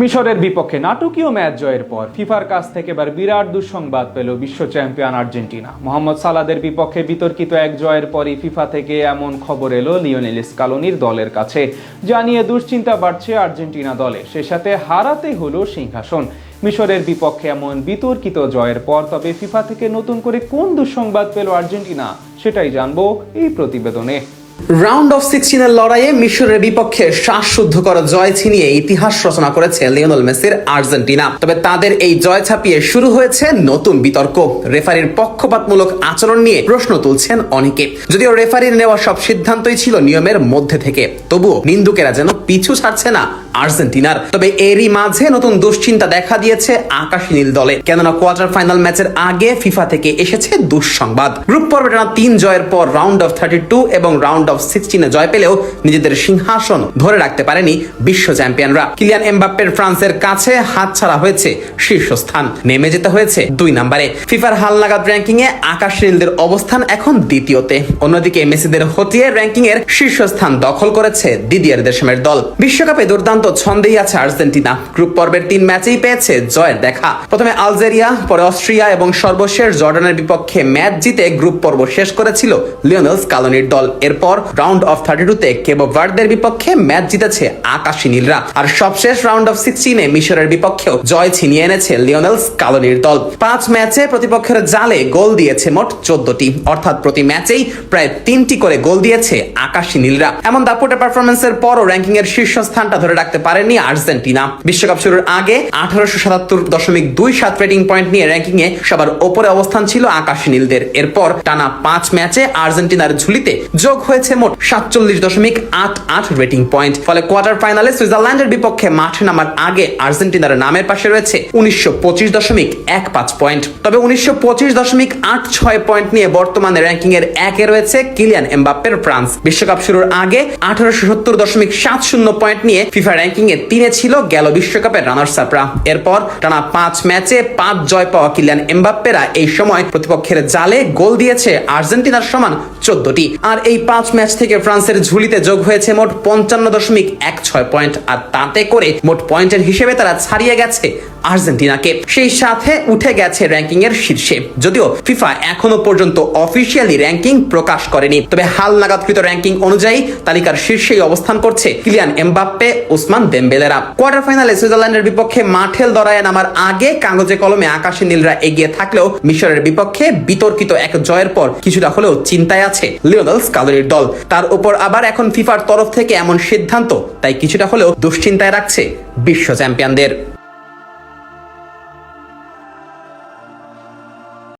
মিশরের বিপক্ষে নাটকীয় ম্যাচ জয়ের পর ফিফার কাছ থেকে এবার বিরাট দুঃসংবাদ পেল বিশ্ব চ্যাম্পিয়ন আর্জেন্টিনা। মোহাম্মদ সালাদের বিপক্ষে বিতর্কিত এক জয়ের পরই ফিফা থেকে এমন খবর এলো লিওনেল স্কালোনির দলের কাছে, জানিয়ে দুশ্চিন্তা বাড়ছে আর্জেন্টিনা দলে। সে সাথে হারাতে হলো সিংহাসন। মিশরের বিপক্ষে এমন বিতর্কিত জয়ের পর তবে ফিফা থেকে নতুন করে কোন দুঃসংবাদ পেল আর্জেন্টিনা, সেটাই জানবো এই প্রতিবেদনে। রাউন্ড অফ 16-এর লড়াইয়ে মিশরের বিপক্ষে শ্বাসরুদ্ধকর জয় ছিনিয়ে ইতিহাস রচনা করেছে লিওনেল মেসির আর্জেন্টিনা। তবে তাদের এই জয় ছাপিয়ে শুরু হয়েছে নতুন বিতর্ক। রেফারির পক্ষপাতমূলক আচরণ নিয়ে প্রশ্ন তুলছেন অনেকে। যদিও রেফারির নেওয়া সব সিদ্ধান্তই ছিল নিয়মের মধ্যে থেকে, তবুও নিন্দুকেরা যেন পিছু ছাড়ছে না আর্জেন্টিনার। তবে এরই মাঝে নতুন দুশ্চিন্তা দেখা দিয়েছে আকাশী নীল দলে, কেননা কোয়ার্টার ফাইনাল ম্যাচের আগে ফিফা থেকে এসেছে দুঃসংবাদ। গ্রুপ পর্বে টানা 3 জয়ের পর রাউন্ড অফ 32 এবং রাউন্ড অফ 16-এ জয় পেলেও নিজেদের সিংহাসন ধরে রাখতে পারেনি বিশ্ব চ্যাম্পিয়নরা। কিলিয়ান এমবাপ্পের ফ্রান্সের কাছে হাতছাড়া হয়েছে শীর্ষস্থান, নেমে যেতে হয়েছে 2 নম্বরে। ফিফার হালনাগাদ র্যাঙ্কিং এ আকাশী নীলদের অবস্থান এখন দ্বিতীয়তে। অন্যদিকে মেসিদের হটিয়ে র্যাঙ্কিং এর শীর্ষস্থান দখল করেছে দিদিয়ের দেশমের দল। বিশ্বকাপে দুর্দান্ত ছন্দেই আছে আর্জেন্টিনা। গ্রুপ পর্বের 3 ম্যাচেই পেয়েছে জয়ের দেখা। প্রথমে আলজেরিয়া, পরে অস্ট্রিয়া এবং সর্বশেষ জর্ডানের বিপক্ষে ম্যাচ জিতে গ্রুপ পর্ব শেষ করেছিল লিওনেল স্কালোনির দল। এরপর রাউন্ড অফ 32-তে কেবো ভার্দের বিপক্ষে ম্যাচ জিতেছে আকাশী নীলরা। আর সবশেষ রাউন্ড অফ 16-এ মিশরের বিপক্ষেও জয় ছিনিয়ে এনেছে লিওনেল স্কালোনির দল। 5 ম্যাচে প্রতিপক্ষের জালে গোল দিয়েছে মোট 14টি, অর্থাৎ প্রতি ম্যাচেই প্রায় 3টি করে গোল দিয়েছে আকাশী নীলরা। এমন দাপুটে পারফরমেন্সের পরও র্যাঙ্কিং এর শীর্ষস্থানটা ধরে রাখতে পারেনি আর্জেন্টিনা। বিশ্বকাপ শুরুর আগে 1877.27 রেটিং পয়েন্ট নিয়ে র্যাঙ্কিং এ সবার উপরে অবস্থান ছিল আকাশী নীলদের। এরপর টানা 5 ম্যাচে আর্জেন্টিনার ঝুলিতে যোগ হয়েছে মোট 47.88 রেটিং পয়েন্ট। ফলে কোয়ার্টার ফাইনালে সুইজারল্যান্ডের বিপক্ষে মাঠে নামার আগে আর্জেন্টিনার নামের পাশে রয়েছে 1925.15 পয়েন্ট। তবে 1925.86 পয়েন্ট নিয়ে বর্তমানে র্যাঙ্কিং এর 1-এ রয়েছে কিলিয়ান এমবাপ্পের ফ্রান্স। বিশ্বকাপ শুরুর আগে 1870.70 পয়েন্ট নিয়ে ফিফা র্যাঙ্কিং এ 3-এ ছিল গেল বিশ্বকাপের রানার্স আপরা। এরপর টানা 5 ম্যাচে 5 জয় পাওয়া কিলিয়ান এমবাপ্পেরা এই সময় প্রতিপক্ষের জালে গোল দিয়েছে আর্জেন্টিনার সমান 14টি। আর এই 5 ম্যাচ থেকে ফ্রান্সের ঝুলিতে যোগ হয়েছে মোট 55.16 পয়েন্ট। আর তাতে করে মোট পয়েন্টের হিসেবে তারা ছাড়িয়ে গেছে আর্জেন্টিনাকে, সেই সাথে উঠে গেছে র্যাঙ্কিং এর শীর্ষে। যদিও ফিফা এখনো পর্যন্ত অফিসিয়ালি র্যাঙ্কিং প্রকাশ করেনি, তবে হালনাগাদকৃত র্যাঙ্কিং অনুযায়ী তালিকার শীর্ষেই অবস্থান করছে কিলিয়ান এমবাপ্পে, ওসমান দেমবেলেরা। কোয়ার্টার ফাইনালে সুইজারল্যান্ডের বিপক্ষে মাঠের লড়াইয়ে নামার আগে কাগজে কলমে আকাশী নীলরা এগিয়ে থাকলেও মিশরের বিপক্ষে বিতর্কিত এক জয়ের পর কিছুটা হলেও চিন্তায় আছে লিওনেল স্কালোনির দল। তার উপর আবার এখন ফিফার তরফ থেকে এমন সিদ্ধান্ত তাই কিছুটা হলেও দুশ্চিন্তায় রাখছে বিশ্ব চ্যাম্পিয়নদের।